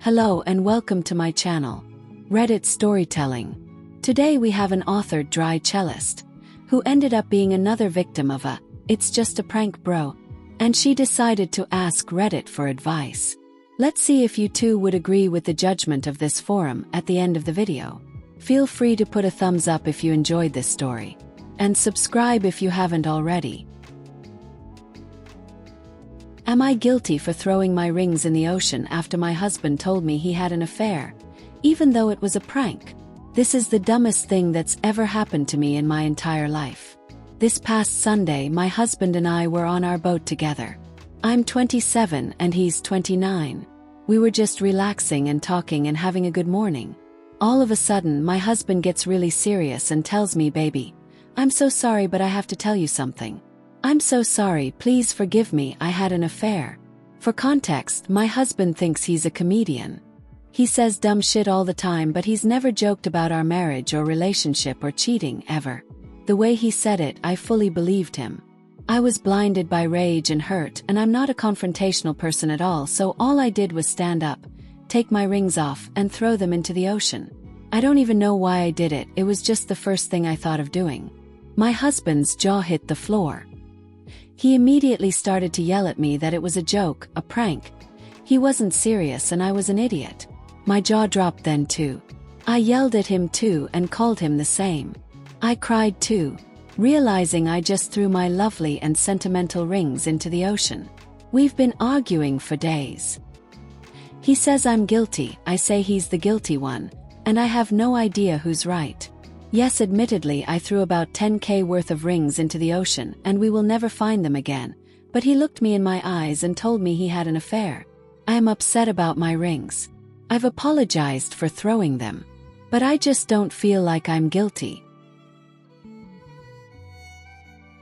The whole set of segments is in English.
Hello and welcome to my channel, Reddit Storytelling. Today we have an authored dry cellist, who ended up being another victim of a "it's just a prank bro," and she decided to ask Reddit for advice. Let's see if you too would agree with the judgment of this forum at the end of the video. Feel free to put a thumbs up if you enjoyed this story, and subscribe if you haven't already. Am I guilty for throwing my rings in the ocean after my husband told me he had an affair, even though it was a prank? This is the dumbest thing that's ever happened to me in my entire life. This past Sunday, my husband and I were on our boat together. I'm 27 and he's 29. We were just relaxing and talking and having a good morning. All of a sudden, my husband gets really serious and tells me, "Baby, I'm so sorry, but I have to tell you something. I'm so sorry, please forgive me, I had an affair." For context, my husband thinks he's a comedian. He says dumb shit all the time, but he's never joked about our marriage or relationship or cheating, ever. The way he said it, I fully believed him. I was blinded by rage and hurt, and I'm not a confrontational person at all, so all I did was stand up, take my rings off, and throw them into the ocean. I don't even know why I did it, it was just the first thing I thought of doing. My husband's jaw hit the floor. He immediately started to yell at me that it was a joke, a prank. He wasn't serious and I was an idiot. My jaw dropped then too. I yelled at him too and called him the same. I cried too, realizing I just threw my lovely and sentimental rings into the ocean. We've been arguing for days. He says I'm guilty, I say he's the guilty one, and I have no idea who's right. Yes, admittedly, I threw about 10K worth of rings into the ocean and we will never find them again, but he looked me in my eyes and told me he had an affair. I am upset about my rings. I've apologized for throwing them, but I just don't feel like I'm guilty.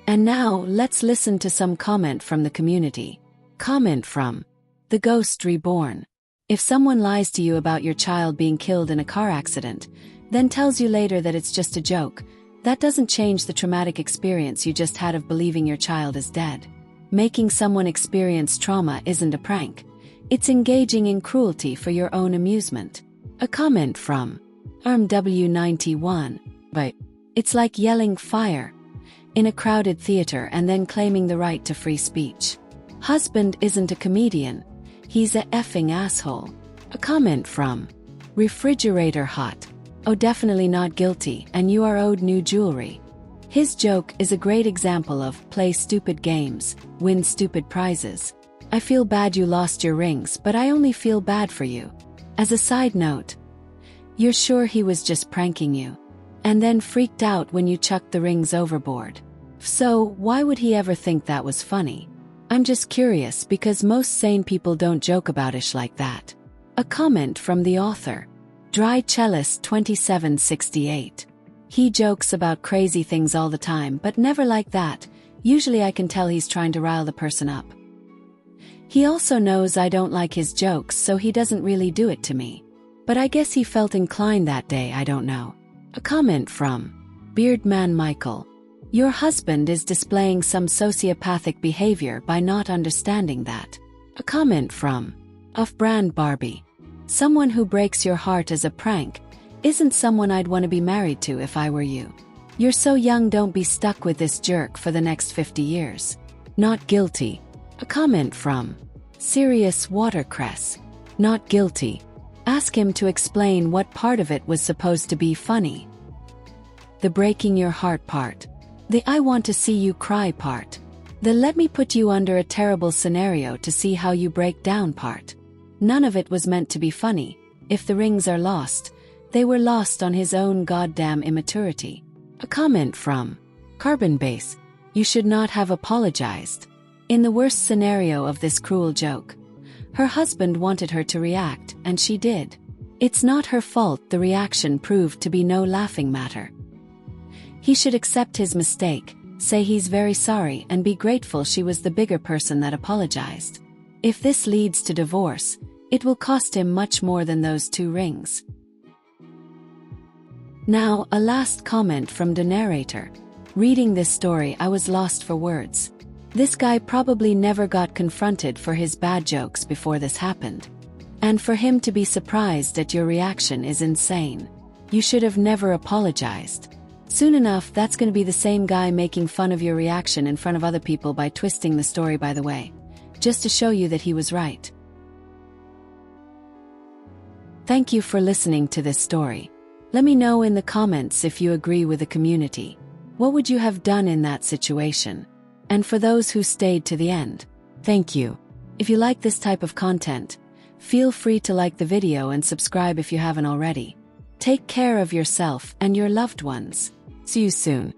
And now, let's listen to some comment from the community. Comment from The Ghost Reborn. If someone lies to you about your child being killed in a car accident, then tells you later that it's just a joke, that doesn't change the traumatic experience you just had of believing your child is dead. Making someone experience trauma isn't a prank. It's engaging in cruelty for your own amusement. A comment from RMW91. But it's like yelling fire in a crowded theater and then claiming the right to free speech. Husband isn't a comedian. He's a effing asshole. A comment from Refrigerator Hot. Oh, definitely not guilty, and you are owed new jewelry. His joke is a great example of play stupid games, win stupid prizes. I feel bad you lost your rings, but I only feel bad for you. As a side note, you're sure he was just pranking you, and then freaked out when you chucked the rings overboard. So, why would he ever think that was funny? I'm just curious because most sane people don't joke about ish like that. A comment from the author. Dry Cellist 2768. He jokes about crazy things all the time, but never like that. Usually I can tell he's trying to rile the person up. He also knows I don't like his jokes, so he doesn't really do it to me. But I guess he felt inclined that day, I don't know. A comment from Beardman Michael. Your husband is displaying some sociopathic behavior by not understanding that. A comment from Off-Brand Barbie. Someone who breaks your heart as a prank isn't someone I'd want to be married to if I were you. You're so young, don't be stuck with this jerk for the next 50 years. Not guilty. A comment from Serious Watercress. Not guilty. Ask him to explain what part of it was supposed to be funny. The breaking your heart part. The I want to see you cry part. The let me put you under a terrible scenario to see how you break down part. None of it was meant to be funny. If the rings are lost, they were lost on his own goddamn immaturity. A comment from Carbon Base. You should not have apologized. In the worst scenario of this cruel joke, her husband wanted her to react, and she did. It's not her fault the reaction proved to be no laughing matter. He should accept his mistake, say he's very sorry, and be grateful she was the bigger person that apologized. If this leads to divorce, it will cost him much more than those 2 rings. Now, a last comment from the narrator. Reading this story, I was lost for words. This guy probably never got confronted for his bad jokes before this happened. And for him to be surprised at your reaction is insane. You should have never apologized. Soon enough, that's going to be the same guy making fun of your reaction in front of other people by twisting the story, by the way, just to show you that he was right. Thank you for listening to this story. Let me know in the comments if you agree with the community. What would you have done in that situation? And for those who stayed to the end, thank you. If you like this type of content, feel free to like the video and subscribe if you haven't already. Take care of yourself and your loved ones. See you soon.